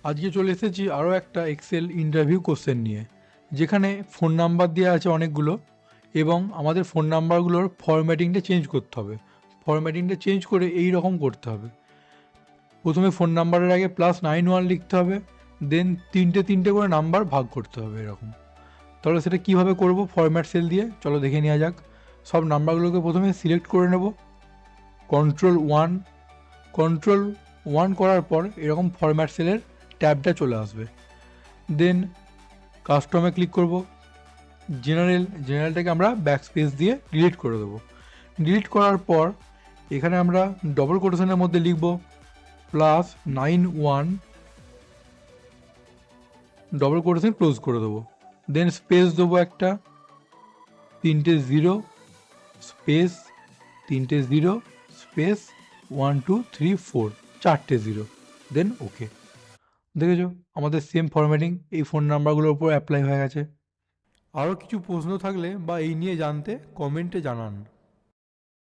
আজকে চলে এসেছি আরও একটা এক্সেল ইন্টারভিউ কোশ্চেন নিয়ে, যেখানে ফোন নাম্বার দেওয়া আছে অনেকগুলো এবং আমাদের ফোন নাম্বারগুলোর ফরম্যাটিংটা চেঞ্জ করতে হবে। ফরম্যাটিংটা চেঞ্জ করে এই রকম করতে হবে। প্রথমে ফোন নাম্বারের আগে +91 লিখতে হবে, দেন তিনটে তিনটে করে নাম্বার ভাগ করতে হবে এরকম। তাহলে সেটা কীভাবে করব ফরম্যাট সেল দিয়ে, চলো দেখে নেওয়া যাক। সব নাম্বারগুলোকে প্রথমে সিলেক্ট করে নেব, কন্ট্রোল ওয়ান করার পর এরকম ফরম্যাট সেলের ট্যাবটা চলে আসবে। দেন কাস্টমে ক্লিক করব, জেনারেলটাকে আমরা ব্যাকস্পেস দিয়ে ডিলিট করে দেবো। ডিলিট করার পর এখানে আমরা ডবল কোটেশনের মধ্যে লিখব +91, ডবল কোটেশন ক্লোজ করে দেবো। দেন স্পেস দেবো একটা, 3টে 0, স্পেস 3টে 0, স্পেস 1 2 3 4, 4টে 0, দেন ওকে। দেখেছো আমাদের সেম ফরম্যাটিং এই ফোন নাম্বারগুলোর উপর অ্যাপ্লাই হয়ে গেছে। আরও কিছু প্রশ্ন থাকলে বা এই নিয়ে জানতে কমেন্টে জানান।